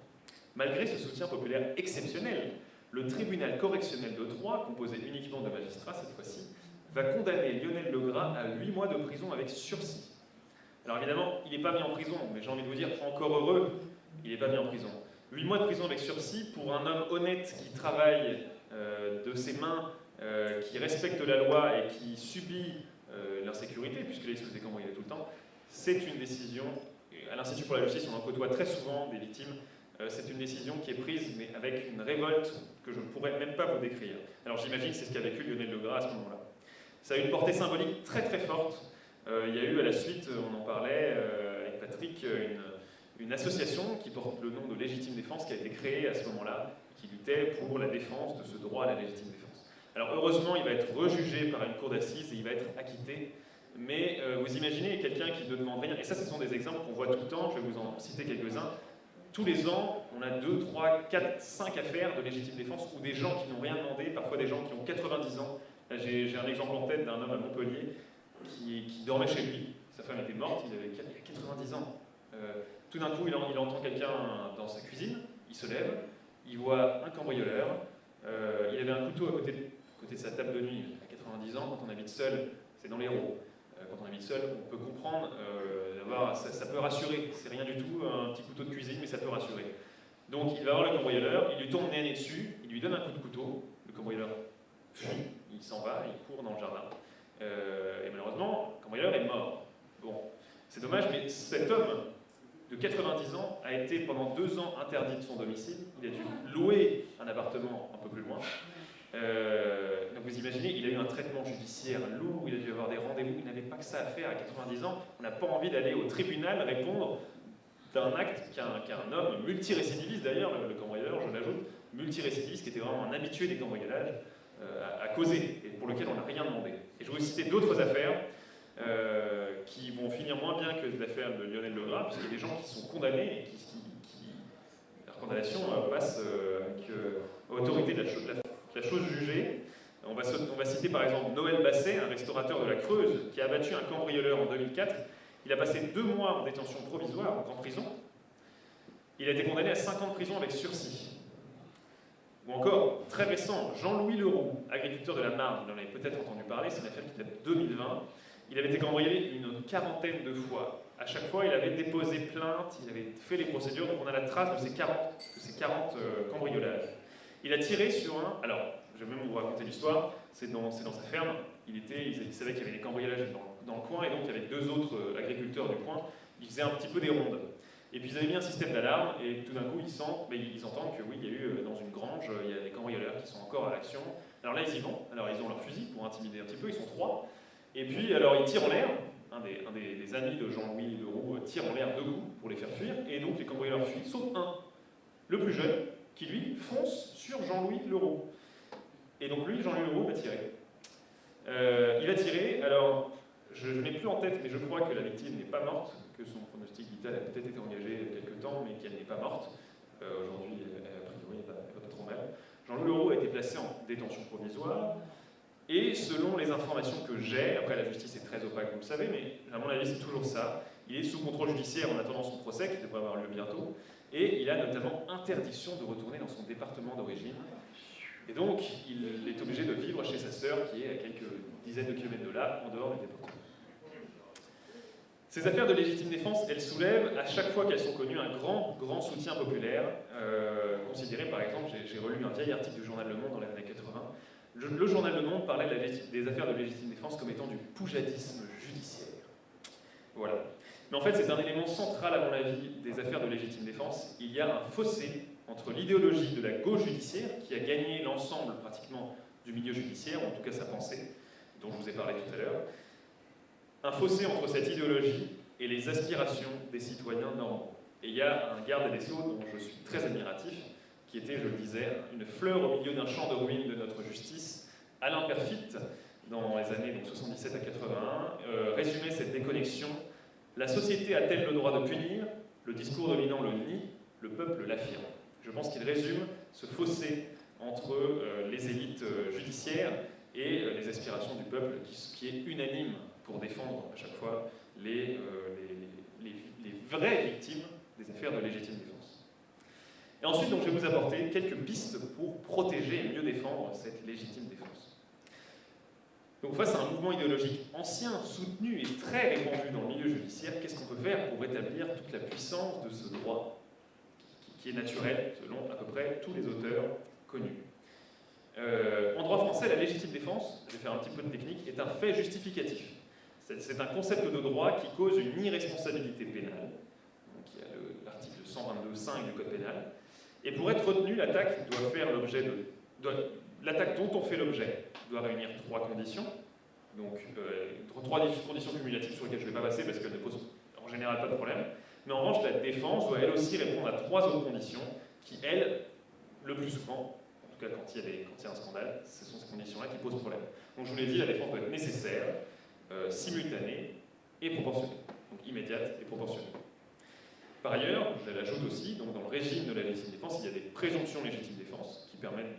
malgré ce soutien populaire exceptionnel, le tribunal correctionnel de Troyes, composé uniquement de magistrats cette fois-ci, va condamner Lionel Legras à 8 mois de prison avec sursis. Alors évidemment, il n'est pas mis en prison, mais j'ai envie de vous dire, encore heureux, il n'est pas mis en prison. 8 mois de prison avec sursis pour un homme honnête qui travaille de ses mains, qui respecte la loi et qui subit l'insécurité, puisque là il se faisait cambrioler tout le temps, c'est une décision. À l'Institut pour la justice, on en côtoie très souvent des victimes. C'est une décision qui est prise, mais avec une révolte que je ne pourrais même pas vous décrire. Alors j'imagine que c'est ce qu'a vécu Lionel Legras à ce moment-là. Ça a une portée symbolique très très forte. Il y a eu à la suite, on en parlait avec Patrick, une association qui porte le nom de Légitime Défense qui a été créée à ce moment-là, qui luttait pour la défense de ce droit à la légitime défense. Alors heureusement, il va être rejugé par une cour d'assises et il va être acquitté. Mais vous imaginez quelqu'un qui ne demande rien, et ça ce sont des exemples qu'on voit tout le temps, je vais vous en citer quelques-uns. Tous les ans, on a 2, 3, 4, 5 affaires de légitime défense où des gens qui n'ont rien demandé, parfois des gens qui ont 90 ans. J'ai un exemple en tête d'un homme à Montpellier qui dormait chez lui, sa femme était morte, il avait 90 ans. Tout d'un coup, il entend quelqu'un dans sa cuisine, il se lève, il voit un cambrioleur, il avait un couteau à côté de sa table de nuit. À 90 ans, quand on habite seul, c'est dans l'Hérault. Quand on habite seul, on peut comprendre, ça peut rassurer. C'est rien du tout, un petit couteau de cuisine, mais ça peut rassurer. Donc il va voir le cambrioleur, il lui tourne le nez dessus, il lui donne un coup de couteau, le cambrioleur fuit, il s'en va, il court dans le jardin. Et malheureusement, le cambrioleur est mort. Bon, c'est dommage, mais cet homme de 90 ans a été pendant 2 ans interdit de son domicile. Il a dû louer un appartement un peu plus loin. Donc vous imaginez, il a eu un traitement judiciaire lourd, il a dû avoir des rendez-vous, il n'avait pas que ça à faire à 90 ans. On n'a pas envie d'aller au tribunal répondre d'un acte qu'un homme multirécidiviste d'ailleurs, le cambrioleur, je l'ajoute, multirécidiviste qui était vraiment un habitué des cambriolages, a causé, et pour lequel on n'a rien demandé. Et je vais vous citer d'autres affaires qui vont finir moins bien que l'affaire de Lionel Legras, puisqu'il y a des gens qui sont condamnés et leur condamnation passe avec autorité de la chose jugée. On va citer par exemple Noël Basset, un restaurateur de la Creuse, qui a abattu un cambrioleur en 2004. Il a passé 2 mois en détention provisoire, donc en prison. Il a été condamné à 5 ans de prison avec sursis. Ou encore, très récent, Jean-Louis Leroux, agriculteur de la Marne, vous en avez peut-être entendu parler, c'est une affaire qui date de 2020. Il avait été cambriolé une quarantaine de fois. À chaque fois, il avait déposé plainte, il avait fait les procédures, donc on a la trace de ces 40 cambriolages. Il a tiré sur un... Alors, je vais même vous raconter l'histoire, c'est dans sa ferme, il savait qu'il y avait des cambriolages dans le coin, et donc avec 2 autres agriculteurs du coin, il faisait un petit peu des rondes. Et puis ils avaient mis un système d'alarme, et tout d'un coup ils entendent que oui, il y a eu dans une grange, il y a des cambrioleurs qui sont encore à l'action. Alors là ils y vont, alors ils ont leur fusil pour intimider un petit peu, ils sont 3. Et puis alors ils tirent en l'air, un des amis de Jean-Louis Leroux tire en l'air 2 coups pour les faire fuir, et donc les cambrioleurs fuient, sauf un, le plus jeune, qui lui fonce sur Jean-Louis Leroux. Et donc lui, Jean-Louis Leroux, va tirer. Il a tiré, alors je n'ai plus en tête, mais je crois que la victime n'est pas morte, que son pronostic vital a peut-être été engagé il y a quelques temps, mais qu'elle n'est pas morte. Aujourd'hui, a priori, elle va pas trop mal. Jean-Louis Leroux a été placé en détention provisoire, et selon les informations que j'ai, après la justice est très opaque, vous le savez, mais à mon avis c'est toujours ça, il est sous contrôle judiciaire en attendant son procès, qui devrait avoir lieu bientôt, et il a notamment interdiction de retourner dans son département d'origine. Et donc, il est obligé de vivre chez sa sœur, qui est à quelques dizaines de kilomètres de là, en dehors du département. Ces affaires de légitime défense, elles soulèvent, à chaque fois qu'elles sont connues, un grand soutien populaire, considéré par exemple, j'ai relu un vieil article du journal Le Monde dans les années 80, le journal Le Monde parlait des affaires de légitime défense comme étant du poujadisme judiciaire. Voilà. Mais en fait, c'est un élément central, à mon avis, des affaires de légitime défense. Il y a un fossé entre l'idéologie de la gauche judiciaire, qui a gagné l'ensemble pratiquement du milieu judiciaire, ou en tout cas sa pensée, dont je vous ai parlé tout à l'heure, un fossé entre cette idéologie et les aspirations des citoyens normaux. Et il y a un garde des Sceaux dont je suis très admiratif, qui était, je le disais, une fleur au milieu d'un champ de ruines de notre justice, Alain Perfit, dans les années donc, 77 à 81, résumait cette déconnexion. La société a-t-elle le droit de punir? Le discours dominant le nie, le peuple l'affirme. Je pense qu'il résume ce fossé entre les élites judiciaires et les aspirations du peuple, qui est unanime pour défendre à chaque fois les vraies victimes des affaires de légitime défense. Et ensuite, donc, je vais vous apporter quelques pistes pour protéger et mieux défendre cette légitime défense. Donc, face à un mouvement idéologique ancien, soutenu et très répandu dans le milieu judiciaire, qu'est-ce qu'on peut faire pour rétablir toute la puissance de ce droit qui est naturel, selon à peu près tous les auteurs connus? En droit français, la légitime défense, je vais faire un petit peu de technique, est un fait justificatif. C'est un concept de droit qui cause une irresponsabilité pénale. Donc, il y a l'article 122.5 du Code pénal. Et pour être retenu, l'attaque doit faire l'objet de... L'attaque dont on fait l'objet doit réunir 3 conditions. Donc, 3 conditions cumulatives sur lesquelles je ne vais pas passer parce qu'elles ne posent en général pas de problème. Mais en revanche, la défense doit elle aussi répondre à 3 autres conditions qui, elles, le plus souvent, en tout cas quand il y a un scandale, ce sont ces conditions-là qui posent problème. Donc je vous l'ai dit, la défense doit être nécessaire, simultanée et proportionnée. Donc immédiate et proportionnée. Par ailleurs, je l'ajoute aussi, donc dans le régime de la légitime défense, il y a des présomptions légitime défense qui permettent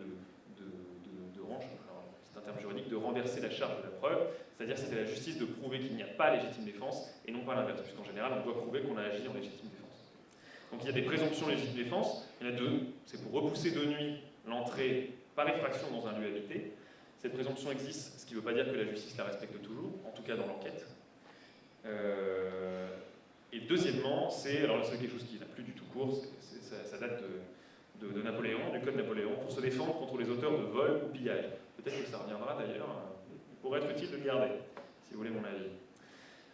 c'est un terme juridique, de renverser la charge de la preuve, c'est-à-dire c'est à la justice de prouver qu'il n'y a pas légitime défense et non pas l'inverse, puisqu'en général on doit prouver qu'on a agi en légitime défense. Donc il y a des présomptions légitime défense, il y en a 2, c'est pour repousser de nuit l'entrée par effraction dans un lieu habité. Cette présomption existe, ce qui ne veut pas dire que la justice la respecte toujours, en tout cas dans l'enquête. Et deuxièmement, c'est quelque chose qui n'a plus du tout cours, ça date de Napoléon, du Code Napoléon, pour se défendre contre les auteurs de vol ou pillage. Peut-être que ça reviendra d'ailleurs, il pourrait être utile de le garder, si vous voulez mon avis.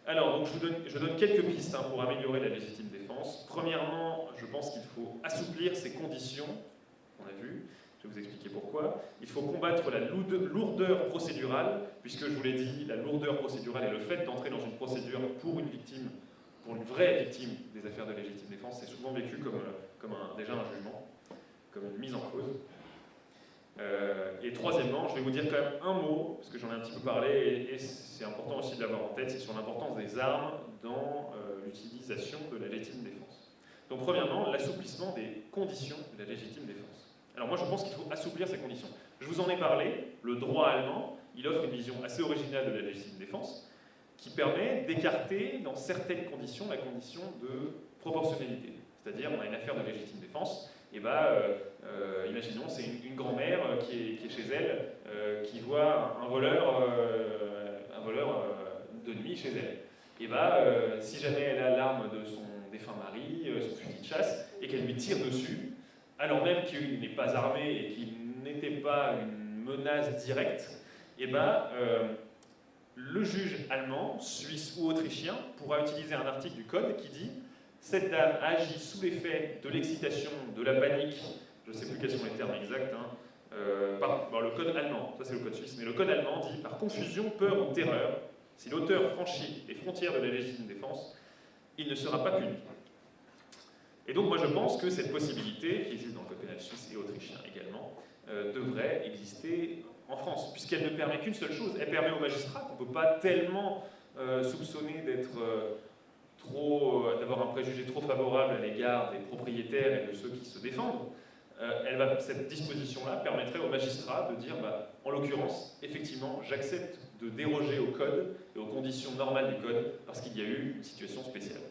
Alors, donc, je donne quelques pistes pour améliorer la légitime défense. Premièrement, je pense qu'il faut assouplir ces conditions, on a vu, je vais vous expliquer pourquoi. Il faut combattre la lourdeur procédurale, puisque je vous l'ai dit, la lourdeur procédurale est le fait d'entrer dans une procédure pour une victime pour une vraie victime des affaires de légitime défense, c'est souvent vécu comme déjà un jugement, comme une mise en cause. Et troisièmement, je vais vous dire quand même un mot, parce que j'en ai un petit peu parlé, et c'est important aussi de l'avoir en tête, c'est sur l'importance des armes dans l'utilisation de la légitime défense. Donc premièrement, l'assouplissement des conditions de la légitime défense. Alors moi je pense qu'il faut assouplir ces conditions. Je vous en ai parlé, le droit allemand, il offre une vision assez originale de la légitime défense, qui permet d'écarter dans certaines conditions la condition de proportionnalité. C'est-à-dire, on a une affaire de légitime défense, et imaginons, c'est une grand-mère qui est chez elle, qui voit un voleur de nuit chez elle. Et si jamais elle a l'arme de son défunt mari, son fusil de chasse, et qu'elle lui tire dessus, alors même qu'il n'est pas armé et qu'il n'était pas une menace directe, le juge allemand, suisse ou autrichien pourra utiliser un article du code qui dit « Cette dame agit sous l'effet de l'excitation, de la panique », je ne sais plus quels sont les termes exacts, le code allemand, ça c'est le code suisse, mais le code allemand dit « Par confusion, peur ou terreur, si l'auteur franchit les frontières de la légitime défense, il ne sera pas puni. » Et donc moi je pense que cette possibilité, qui existe dans le code pénal suisse et autrichien également, devrait exister en France, puisqu'elle ne permet qu'une seule chose, elle permet aux magistrats, qu'on ne peut pas tellement soupçonner d'avoir un préjugé trop favorable à l'égard des propriétaires et de ceux qui se défendent. Cette disposition-là permettrait aux magistrats de dire, en l'occurrence, effectivement, j'accepte de déroger au code et aux conditions normales du code parce qu'il y a eu une situation spéciale.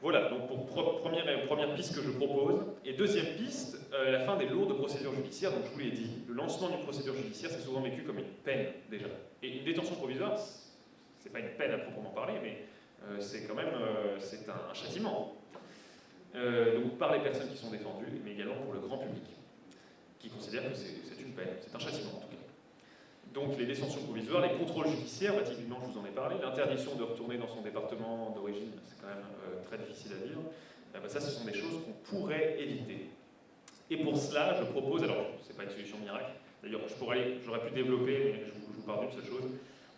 Voilà, donc pour première piste que je propose. Et deuxième piste, la fin des lourdes procédures judiciaires. Donc je vous l'ai dit, le lancement d'une procédure judiciaire, c'est souvent vécu comme une peine, déjà. Et une détention provisoire, c'est pas une peine à proprement parler, mais c'est quand même c'est un châtiment. Donc par les personnes qui sont défendues, mais également pour le grand public, qui considère que c'est une peine, c'est un châtiment en tout cas. Donc les détentions provisoires, les contrôles judiciaires, typiquement je vous en ai parlé, l'interdiction de retourner dans son département d'origine, c'est quand même très difficile à dire, ça ce sont des choses qu'on pourrait éviter. Et pour cela, je propose, alors c'est pas une solution miracle, d'ailleurs j'aurais pu développer, mais je vous parle d'une seule chose,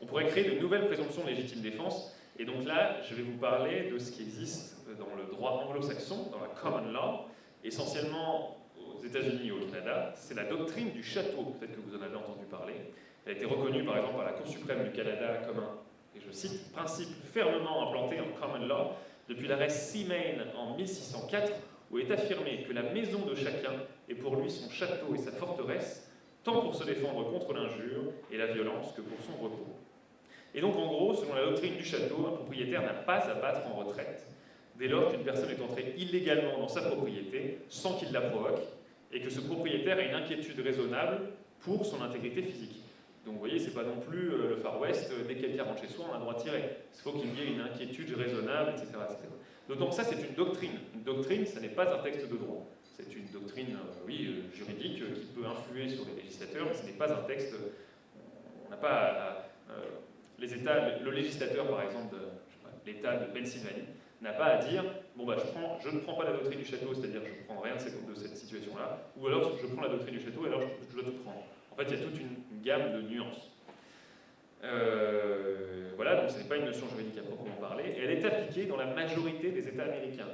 on pourrait créer de nouvelles présomptions de légitime défense, et donc là je vais vous parler de ce qui existe dans le droit anglo-saxon, dans la common law, essentiellement aux États-Unis et au Canada, c'est la doctrine du château, peut-être que vous en avez entendu parler. Elle a été reconnue par exemple par la Cour suprême du Canada comme un, et je cite, principe fermement implanté en common law depuis l'arrêt Seaman en 1604, où est affirmé que la maison de chacun est pour lui son château et sa forteresse, tant pour se défendre contre l'injure et la violence que pour son repos. Et donc en gros, selon la doctrine du château, un propriétaire n'a pas à battre en retraite dès lors qu'une personne est entrée illégalement dans sa propriété sans qu'il la provoque et que ce propriétaire a une inquiétude raisonnable pour son intégrité physique. Donc vous voyez, c'est pas non plus le Far West, dès que quelqu'un rentre chez soi, on a le droit de tirer. Il faut qu'il y ait une inquiétude raisonnable, etc. etc. D'autant que ça, c'est une doctrine. Une doctrine, ça n'est pas un texte de droit. C'est une doctrine, juridique, qui peut influer sur les législateurs, mais ce n'est pas un texte. On n'a pas les États, le législateur, par exemple, l'État de Pennsylvanie, n'a pas à dire je ne prends pas la doctrine du château, c'est-à-dire je ne prends rien de cette situation-là, ou alors je prends la doctrine du château et alors je dois tout prendre. En fait, il y a toute une gamme de nuances. Voilà, donc ce n'est pas une notion juridique à proprement parler, et elle est appliquée dans la majorité des États américains.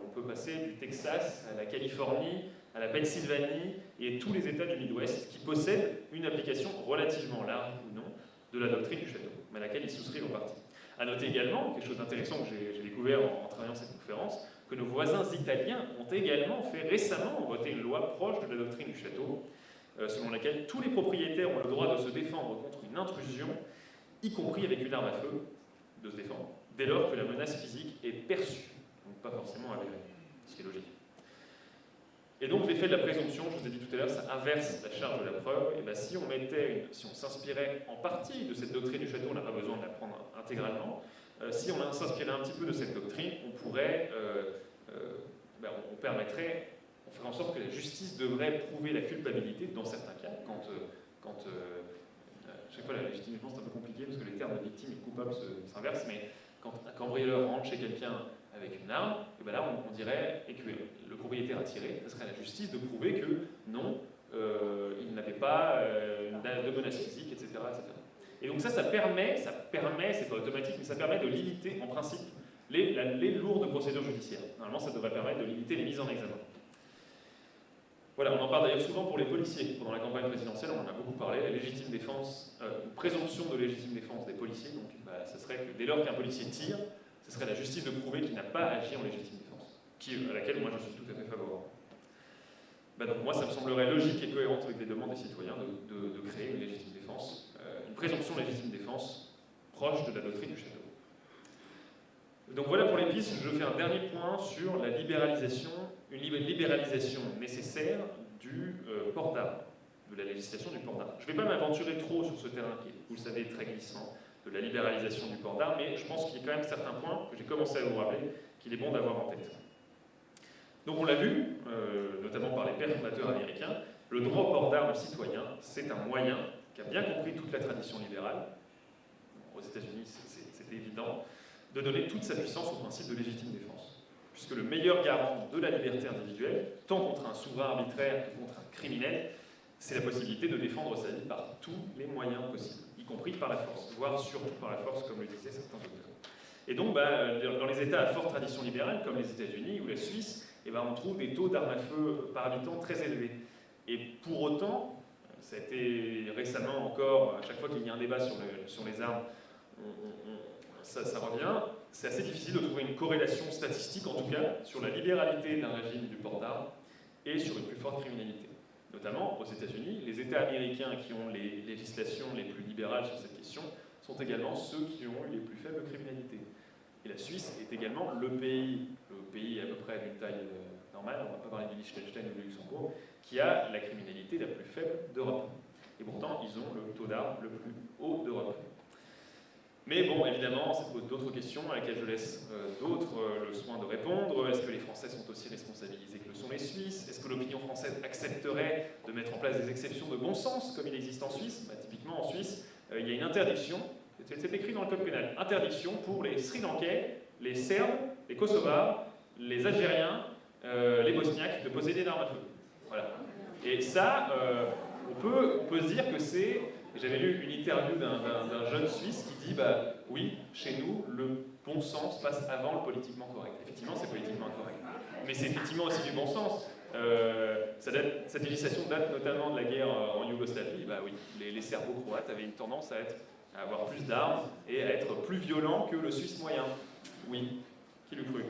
On peut passer du Texas à la Californie, à la Pennsylvanie et tous les États du Midwest qui possèdent une application relativement large ou non de la doctrine du château, mais à laquelle ils souscrivent en partie. A noter également, quelque chose d'intéressant que j'ai découvert en travaillant cette conférence, que nos voisins italiens ont également fait récemment voter une loi proche de la doctrine du château, selon laquelle tous les propriétaires ont le droit de se défendre contre une intrusion, y compris avec une arme à feu, de se défendre, dès lors que la menace physique est perçue, donc pas forcément avérée, ce qui est logique. Et donc l'effet de la présomption, je vous ai dit tout à l'heure, ça inverse la charge de la preuve. Et si on s'inspirait en partie de cette doctrine du château, on n'a pas besoin de la prendre intégralement. Si on s'inspirait un petit peu de cette doctrine, on pourrait, on ferait en sorte que la justice devrait prouver la culpabilité dans certains cas, chaque fois la légitimité c'est un peu compliqué parce que les termes de victime et de coupable s'inversent, mais quand un cambrioleur rentre chez quelqu'un avec une arme, et là on dirait et que le propriétaire a tiré, ce serait à la justice de prouver que non, il n'avait pas de menace physique, etc., etc. Et donc ça permet, c'est pas automatique, mais ça permet de limiter en principe les lourdes procédures judiciaires. Normalement, ça devrait permettre de limiter les mises en examen. Voilà, on en parle d'ailleurs souvent pour les policiers. Pendant la campagne présidentielle, on en a beaucoup parlé, la légitime défense, une présomption de légitime défense des policiers. Donc, ce serait que dès lors qu'un policier tire, ce serait la justice de prouver qu'il n'a pas agi en légitime défense, à laquelle moi je suis tout à fait favorable. Donc moi, ça me semblerait logique et cohérent avec les demandes des citoyens de créer une légitime défense, une présomption de légitime défense proche de la doctrine du château. Donc voilà pour les pistes. Je fais un dernier point sur la libéralisation, une libéralisation nécessaire du port d'armes, de la législation du port d'armes. Je ne vais pas m'aventurer trop sur ce terrain qui est, vous le savez, très glissant, de la libéralisation du port d'armes, mais je pense qu'il y a quand même certains points que j'ai commencé à vous rappeler qu'il est bon d'avoir en tête. Donc on l'a vu, notamment par les pères fondateurs américains, le droit au port d'armes citoyen, c'est un moyen qui a bien compris toute la tradition libérale. Aux États-Unis, c'était évident, de donner toute sa puissance au principe de légitime défense. Puisque le meilleur garant de la liberté individuelle, tant contre un souverain arbitraire que contre un criminel, c'est la possibilité de défendre sa vie par tous les moyens possibles, y compris par la force, voire surtout par la force, comme le disaient certains auteurs. Et donc, dans les États à forte tradition libérale, comme les États-Unis ou la Suisse, on trouve des taux d'armes à feu par habitant très élevés. Et pour autant, ça a été récemment encore, à chaque fois qu'il y a un débat sur les armes, ça revient, c'est assez difficile de trouver une corrélation statistique, en tout cas, sur la libéralité d'un régime du port d'armes et sur une plus forte criminalité. Notamment, aux États-Unis, les États américains qui ont les législations les plus libérales sur cette question sont également ceux qui ont eu les plus faibles criminalités. Et la Suisse est également le pays à peu près d'une taille normale, on ne va pas parler du Liechtenstein ou du Luxembourg, qui a la criminalité la plus faible d'Europe. Et pourtant, ils ont le taux d'armes le plus haut d'Europe. Mais bon, évidemment, ça pose d'autres questions à laquelle je laisse d'autres le soin de répondre. Est-ce que les Français sont aussi responsabilisés que le sont les Suisses? Est-ce que l'opinion française accepterait de mettre en place des exceptions de bon sens, comme il existe en Suisse? Typiquement, en Suisse, il y a une interdiction, c'est écrit dans le code pénal, interdiction pour les Sri Lankais, les Serbes, les Kosovars, les Algériens, les Bosniaques, de posséder d'armes à feu. Voilà. Et ça, on peut se dire que c'est... J'avais lu une interview d'un jeune Suisse qui dit oui, chez nous, le bon sens passe avant le politiquement correct. Effectivement, c'est politiquement incorrect. Mais c'est effectivement aussi du bon sens. Cette législation date notamment de la guerre en Yougoslavie. Oui, les Serbo-Croates avaient une tendance à avoir plus d'armes et à être plus violents que le Suisse moyen. Oui, qui l'eût cru?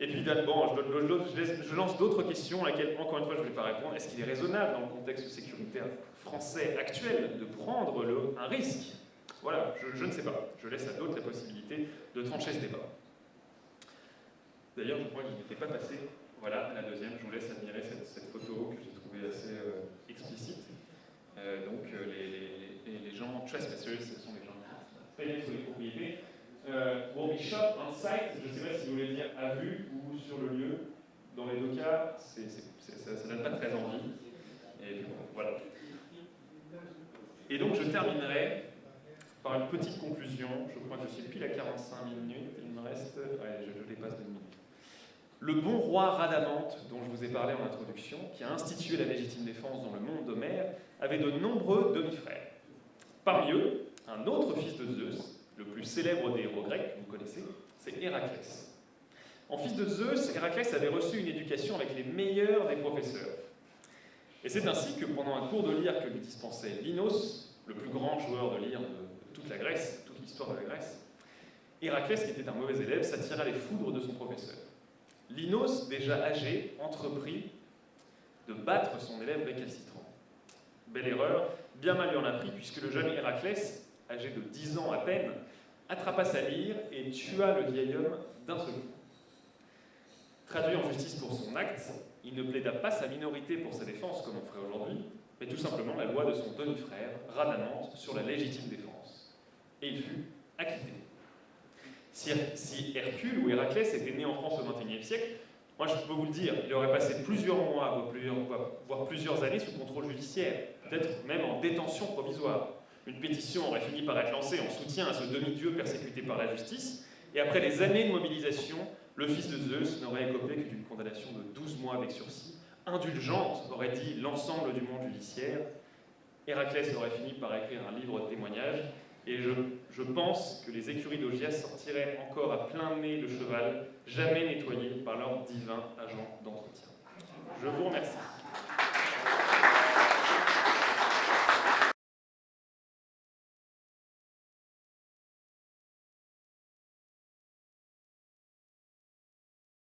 Et puis, je lance d'autres questions à laquelle, encore une fois, je ne vais pas répondre. Est-ce qu'il est raisonnable, dans le contexte sécuritaire français actuel, de prendre un risque? Voilà, je ne sais pas. Je laisse à d'autres la possibilité de trancher ce débat. D'ailleurs, je crois qu'il n'était pas passé. Voilà, la deuxième. Je vous laisse admirer cette photo que j'ai trouvée assez explicite. Les gens trespassers, ce sont les gens qui payent sur les propriétés. Will be shot on site, je ne sais pas si vous voulez dire à vue ou sur le lieu. Dans les deux cas, ça ne donne pas très envie. Et puis, voilà. Et donc je terminerai par une petite conclusion. Je crois que je suis pile à 45 minutes. Il me reste... Ouais, je dépasse de minutes. Le bon roi Rhadamante, dont je vous ai parlé en introduction, qui a institué la légitime défense dans le monde d'Homère, avait de nombreux demi-frères. Parmi eux, un autre fils de Zeus, le plus célèbre des héros grecs, vous connaissez, c'est Héraclès. En fils de Zeus, Héraclès avait reçu une éducation avec les meilleurs des professeurs. Et c'est ainsi que pendant un cours de lyre que lui dispensait Linos, le plus grand joueur de lyre de toute la Grèce, toute l'histoire de la Grèce, Héraclès, qui était un mauvais élève, s'attira les foudres de son professeur. Linos, déjà âgé, entreprit de battre son élève récalcitrant. Belle erreur, bien mal lui en a pris, puisque le jeune Héraclès, âgé de 10 ans à peine, attrapa sa lyre et tua le vieil homme d'un seul coup. Traduit en justice pour son acte, il ne plaida pas sa minorité pour sa défense, comme on ferait aujourd'hui, mais tout simplement la loi de son demi-frère, Rhadamante, sur la légitime défense. Et il fut acquitté. Si Hercule ou Héraclès était né en France au XXIe siècle, moi je peux vous le dire, il aurait passé plusieurs mois, voire plusieurs années sous contrôle judiciaire, peut-être même en détention provisoire. Une pétition aurait fini par être lancée en soutien à ce demi-dieu persécuté par la justice, et après des années de mobilisation, le fils de Zeus n'aurait écopé que d'une condamnation de 12 mois avec sursis, indulgente, aurait dit l'ensemble du monde judiciaire, Héraclès aurait fini par écrire un livre de témoignages, et je pense que les écuries d'Augias sortiraient encore à plein nez le cheval, jamais nettoyé par leur divin agent d'entretien. Je vous remercie.